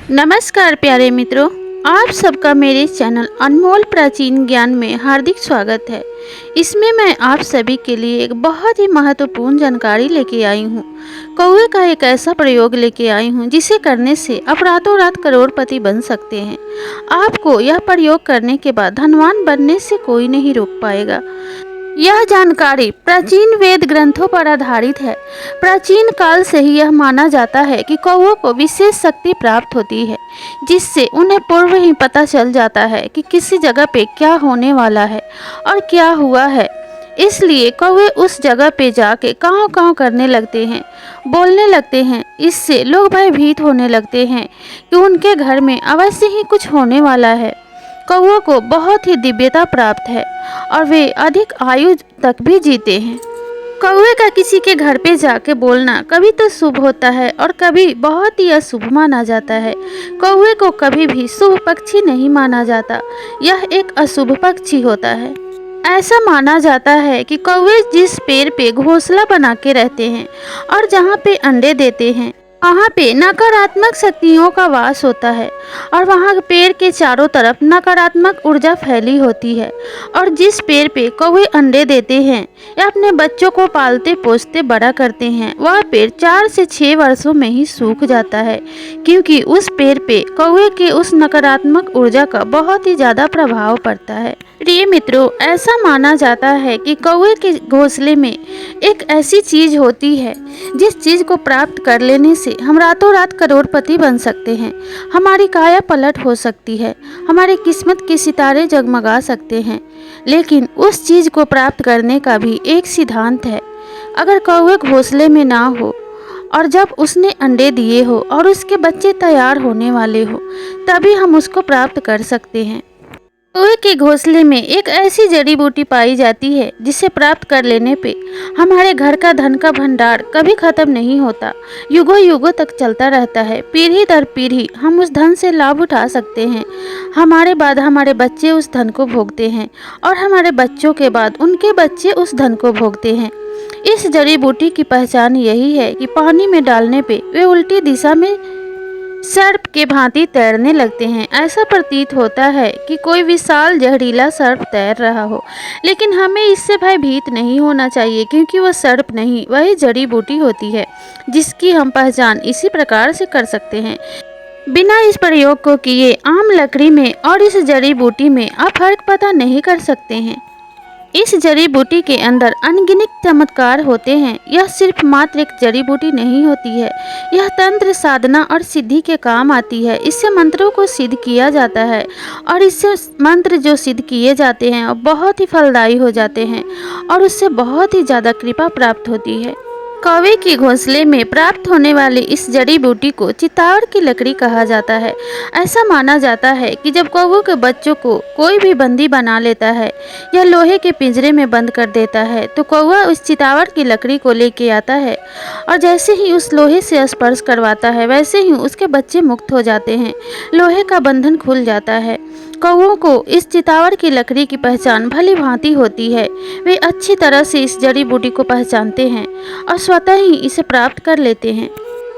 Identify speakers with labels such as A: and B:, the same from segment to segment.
A: नमस्कार प्यारे मित्रों, आप सबका मेरे चैनल अनमोल प्राचीन ज्ञान में हार्दिक स्वागत है। इसमें मैं आप सभी के लिए एक बहुत ही महत्वपूर्ण जानकारी लेके आई हूँ। कौवे का एक ऐसा प्रयोग लेके आई हूँ जिसे करने से आप रातों रात करोड़पति बन सकते हैं। आपको यह प्रयोग करने के बाद धनवान बनने से कोई नहीं रोक पाएगा। यह जानकारी प्राचीन वेद ग्रंथों पर आधारित है। प्राचीन काल से ही यह माना जाता है कि कौवों को विशेष शक्ति प्राप्त होती है, जिससे उन्हें पूर्व ही पता चल जाता है कि किसी जगह पे क्या होने वाला है और क्या हुआ है। इसलिए कौवे उस जगह पे जाके काँव काँव करने लगते हैं, बोलने लगते हैं। इससे लोग भयभीत होने लगते हैं कि उनके घर में अवश्य ही कुछ होने वाला है। कौवों को बहुत ही दिव्यता प्राप्त है और वे अधिक आयु तक भी जीते हैं। कौवे का किसी के घर पे जाके बोलना कभी तो शुभ होता है और कभी बहुत ही अशुभ माना जाता है। कौवे को कभी भी शुभ पक्षी नहीं माना जाता, यह एक अशुभ पक्षी होता है। ऐसा माना जाता है कि कौवे जिस पेड़ पे घोंसला बना के रहते हैं और जहाँ पे अंडे देते हैं, वहाँ पे नकारात्मक शक्तियों का वास होता है और वहाँ पेड़ के चारों तरफ नकारात्मक ऊर्जा फैली होती है। और जिस पेड़ पे कौवे अंडे देते हैं या अपने बच्चों को पालते पोसते बड़ा करते हैं, वह पेड़ 4 से 6 वर्षों में ही सूख जाता है, क्योंकि उस पेड़ पे कौवे के उस नकारात्मक ऊर्जा का बहुत ही ज़्यादा प्रभाव पड़ता है। प्रिय मित्रों, ऐसा माना जाता है कि कौवे के घोंसले में एक ऐसी चीज होती है जिस चीज को प्राप्त कर लेने से हम रातों रात करोड़पति बन सकते हैं। हमारी काया पलट हो सकती है, हमारी किस्मत के सितारे जगमगा सकते हैं। लेकिन उस चीज को प्राप्त करने का भी एक सिद्धांत है। अगर कौवे घोंसले में ना हो और जब उसने अंडे दिए हो और उसके बच्चे तैयार होने वाले हो, तभी हम उसको प्राप्त कर सकते हैं। कौवे के घोंसले में एक ऐसी जड़ी बूटी पाई जाती है जिसे प्राप्त कर लेने पे हमारे घर का धन का भंडार कभी खत्म नहीं होता, युगों युगों तक चलता रहता है। पीढ़ी दर पीढ़ी हम उस धन से लाभ उठा सकते हैं। हमारे बाद हमारे बच्चे उस धन को भोगते हैं और हमारे बच्चों के बाद उनके बच्चे उस धन को भोगते हैं। इस जड़ी बूटी की पहचान यही है कि पानी में डालने पे वे उल्टी दिशा में सर्प के भांति तैरने लगते हैं। ऐसा प्रतीत होता है कि कोई विशाल जहरीला सर्प तैर रहा हो, लेकिन हमें इससे भयभीत नहीं होना चाहिए, क्योंकि वह सर्प नहीं, वही जड़ी बूटी होती है जिसकी हम पहचान इसी प्रकार से कर सकते हैं। बिना इस प्रयोग को किए आम लकड़ी में और इस जड़ी बूटी में आप फर्क पता नहीं कर सकते हैं। इस जड़ी बूटी के अंदर अनगिनत चमत्कार होते हैं। यह सिर्फ मात्र एक जड़ी बूटी नहीं होती है, यह तंत्र साधना और सिद्धि के काम आती है। इससे मंत्रों को सिद्ध किया जाता है और इससे मंत्र जो सिद्ध किए जाते हैं वो बहुत ही फलदायी हो जाते हैं और उससे बहुत ही ज़्यादा कृपा प्राप्त होती है। कौवे के घोंसले में प्राप्त होने वाली इस जड़ी बूटी को चितावर की लकड़ी कहा जाता है। ऐसा माना जाता है कि जब कौवों के बच्चों को कोई भी बंदी बना लेता है या लोहे के पिंजरे में बंद कर देता है, तो कौवा उस चितावर की लकड़ी को लेके आता है और जैसे ही उस लोहे से स्पर्श करवाता है, वैसे ही उसके बच्चे मुक्त हो जाते हैं। लोहे का बंधन खुल जाता है। कौवों को इस चितावर की लकड़ी की पहचान भली भांति होती है। वे अच्छी तरह से इस जड़ी बूटी को पहचानते हैं और स्वतः ही इसे प्राप्त कर लेते हैं।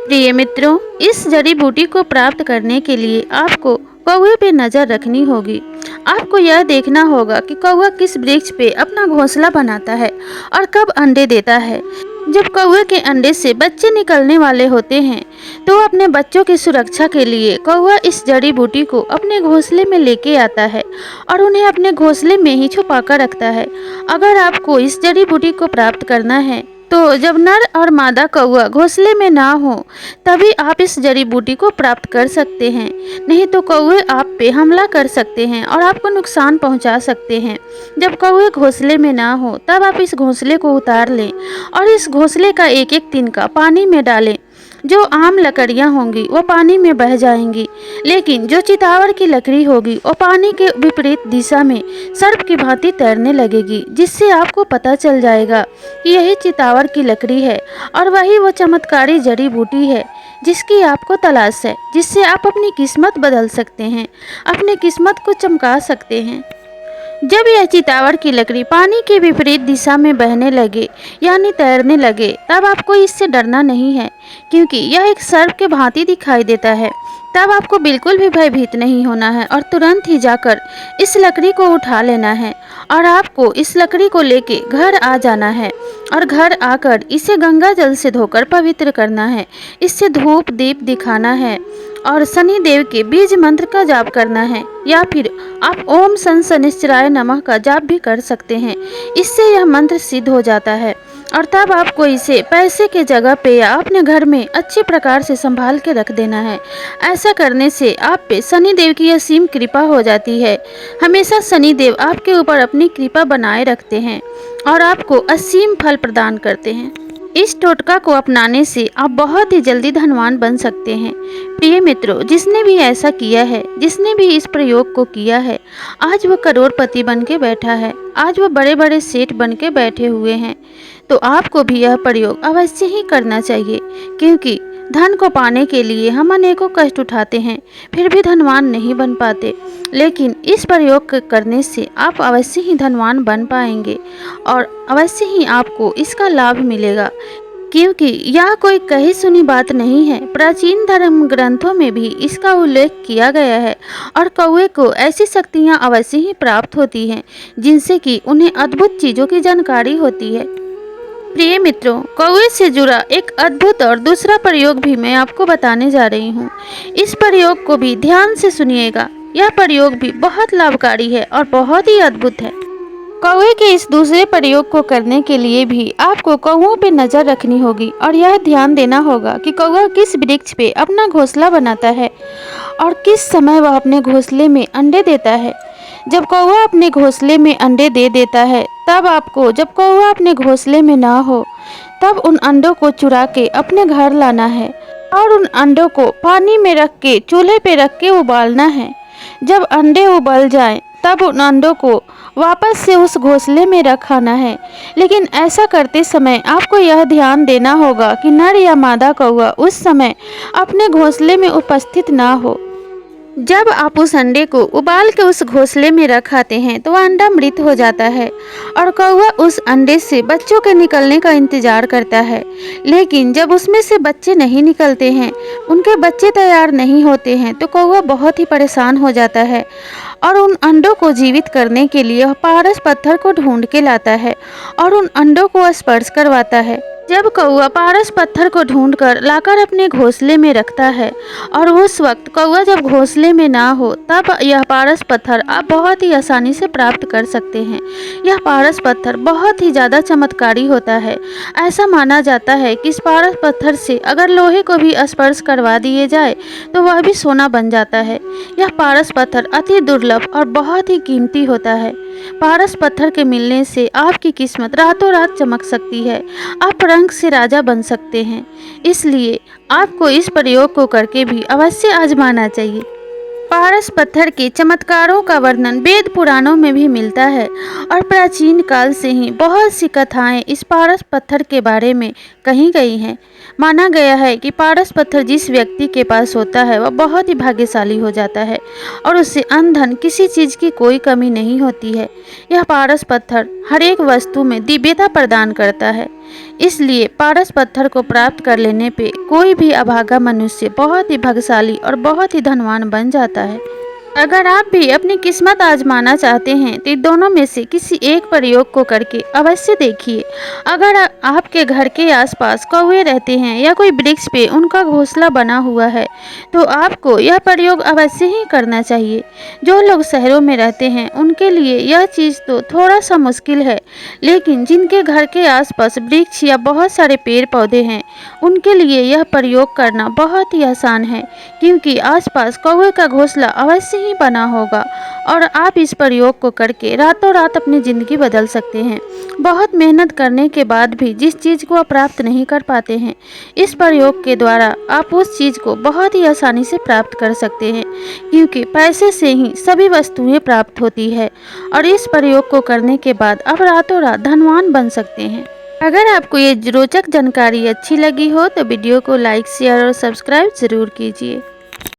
A: प्रिय मित्रों, इस जड़ी बूटी को प्राप्त करने के लिए आपको कौवे पे नज़र रखनी होगी। आपको यह देखना होगा कि कौवा किस वृक्ष पे अपना घोंसला बनाता है और कब अंडे देता है। जब कौवे के अंडे से बच्चे निकलने वाले होते हैं, तो अपने बच्चों की सुरक्षा के लिए कौवा इस जड़ी बूटी को अपने घोंसले में लेके आता है और उन्हें अपने घोंसले में ही छुपा कर रखता है। अगर आपको इस जड़ी बूटी को प्राप्त करना है, तो जब नर और मादा कौवा घोंसले में ना हो, तभी आप इस जड़ी बूटी को प्राप्त कर सकते हैं। नहीं तो कौवे आप पे हमला कर सकते हैं और आपको नुकसान पहुंचा सकते हैं। जब कौवे घोंसले में ना हो, तब आप इस घोंसले को उतार लें और इस घोंसले का एक एक तिनका पानी में डालें। जो आम लकड़ियाँ होंगी वो पानी में बह जाएंगी, लेकिन जो चितावर की लकड़ी होगी वो पानी के विपरीत दिशा में सर्प की भांति तैरने लगेगी, जिससे आपको पता चल जाएगा कि यही चितावर की लकड़ी है और वही वो चमत्कारी जड़ी बूटी है जिसकी आपको तलाश है, जिससे आप अपनी किस्मत बदल सकते हैं, अपनी किस्मत को चमका सकते हैं। जब यह चितावर की लकड़ी पानी के विपरीत दिशा में बहने लगे यानी तैरने लगे, तब आपको इससे डरना नहीं है, क्योंकि यह एक सर्प के भांति दिखाई देता है। तब आपको बिल्कुल भी भयभीत नहीं होना है और तुरंत ही जाकर इस लकड़ी को उठा लेना है और आपको इस लकड़ी को लेके घर आ जाना है और घर आकर इसे गंगा जल से धोकर पवित्र करना है। इससे धूप दीप दिखाना है और शनि देव के बीज मंत्र का जाप करना है, या फिर आप ओम सन शनिश्चराय नमः का जाप भी कर सकते हैं। इससे यह मंत्र सिद्ध हो जाता है और तब आपको इसे पैसे के जगह पे या अपने घर में अच्छे प्रकार से संभाल के रख देना है। ऐसा करने से आप पे शनि देव की असीम कृपा हो जाती है। हमेशा शनि देव आपके ऊपर अपनी कृपा बनाए रखते हैं और आपको असीम फल प्रदान करते हैं। इस टोटका को अपनाने से आप बहुत ही जल्दी धनवान बन सकते हैं। प्रिय मित्रों, जिसने भी ऐसा किया है, जिसने भी इस प्रयोग को किया है, आज वो करोड़पति बन के बैठा है, आज वो बड़े बड़े सेठ बन के बैठे हुए हैं। तो आपको भी यह प्रयोग अवश्य ही करना चाहिए, क्योंकि धन को पाने के लिए हम अनेकों कष्ट उठाते हैं, फिर भी धनवान नहीं बन पाते। लेकिन इस प्रयोग करने से आप अवश्य ही धनवान बन पाएंगे और अवश्य ही आपको इसका लाभ मिलेगा, क्योंकि यह कोई कही सुनी बात नहीं है। प्राचीन धर्म ग्रंथों में भी इसका उल्लेख किया गया है और कौवे को ऐसी शक्तियाँ अवश्य ही प्राप्त होती हैं जिनसे कि उन्हें अद्भुत चीज़ों की जानकारी होती है। प्रिय मित्रों, कौवे से जुड़ा एक अद्भुत और दूसरा प्रयोग भी मैं आपको बताने जा रही हूँ। इस प्रयोग को भी ध्यान से सुनिएगा। यह प्रयोग भी बहुत लाभकारी है और बहुत ही अद्भुत है। कौवे के इस दूसरे प्रयोग को करने के लिए भी आपको कौवों पे नज़र रखनी होगी और यह ध्यान देना होगा कि कौवा किस वृक्ष पे अपना घोंसला बनाता है और किस समय वह अपने घोंसले में अंडे देता है। जब कौवा अपने घोंसले में अंडे दे देता है, तब आपको, जब कौवा अपने घोंसले में ना हो, तब उन अंडों को चुरा के अपने घर लाना है और उन अंडों को पानी में रख के चूल्हे पे रख के उबालना है। जब अंडे उबल जाएं, तब उन अंडों को वापस से उस घोंसले में रखाना है। लेकिन ऐसा करते समय आपको यह ध्यान देना होगा कि नर या मादा कौवा उस समय अपने घोंसले में उपस्थित ना हो। जब आप उस अंडे को उबाल के उस घोंसले में रखाते हैं तो अंडा मृत हो जाता है और कौवा उस अंडे से बच्चों के निकलने का इंतजार करता है। लेकिन जब उसमें से बच्चे नहीं निकलते हैं, उनके बच्चे तैयार नहीं होते हैं, तो कौवा बहुत ही परेशान हो जाता है और उन अंडों को जीवित करने के लिए पारस पत्थर को ढूंढ के लाता है और उन अंडों को स्पर्श करवाता है। जब कौवा पारस पत्थर को ढूंढकर लाकर अपने घोंसले में रखता है और उस वक्त कौवा जब घोंसले में ना हो, तब यह पारस पत्थर आप बहुत ही आसानी से प्राप्त कर सकते हैं। यह पारस पत्थर बहुत ही ज़्यादा चमत्कारी होता है। ऐसा माना जाता है कि इस पारस पत्थर से अगर लोहे को भी स्पर्श करवा दिए जाए तो वह भी सोना बन जाता है। यह पारस पत्थर अति दुर्लभ और बहुत ही कीमती होता है। पारस पत्थर के मिलने से आपकी किस्मत रातों रात चमक सकती है, आप रंग से राजा बन सकते हैं। इसलिए आपको इस प्रयोग को करके भी अवश्य आजमाना चाहिए। पारस पत्थर के चमत्कारों का वर्णन वेद पुराणों में भी मिलता है और प्राचीन काल से ही बहुत सी कथाएं इस पारस पत्थर के बारे में कही गई हैं। माना गया है कि पारस पत्थर जिस व्यक्ति के पास होता है वह बहुत ही भाग्यशाली हो जाता है और उससे अन्न धन किसी चीज़ की कोई कमी नहीं होती है। यह पारस पत्थर हर एक वस्तु में दिव्यता प्रदान करता है। इसलिए पारस पत्थर को प्राप्त कर लेने पे कोई भी अभागा मनुष्य बहुत ही भाग्यशाली और बहुत ही धनवान बन जाता है। अगर आप भी अपनी किस्मत आजमाना चाहते हैं तो दोनों में से किसी एक प्रयोग को करके अवश्य देखिए। अगर आपके घर के आसपास कौवे रहते हैं या कोई वृक्ष पे उनका घोंसला बना हुआ है तो आपको यह प्रयोग अवश्य ही करना चाहिए। जो लोग शहरों में रहते हैं उनके लिए यह चीज़ तो थोड़ा सा मुश्किल है, लेकिन जिनके घर के आसपास वृक्ष या बहुत सारे पेड़ पौधे हैं उनके लिए यह प्रयोग करना बहुत ही आसान है, क्योंकि आसपास कौवे का घोंसला अवश्य ही बना होगा और आप इस प्रयोग को करके रातों रात अपनी ज़िंदगी बदल सकते हैं। बहुत मेहनत करने के बाद भी जिस चीज़ को आप प्राप्त नहीं कर पाते हैं, इस प्रयोग के द्वारा आप उस चीज़ को बहुत ही आसानी से प्राप्त कर सकते हैं, क्योंकि पैसे से ही सभी वस्तुएं प्राप्त होती है और इस प्रयोग को करने के बाद आप रातों रात धनवान बन सकते हैं। अगर आपको ये रोचक जानकारी अच्छी लगी हो तो वीडियो को लाइक, शेयर और सब्सक्राइब ज़रूर कीजिए।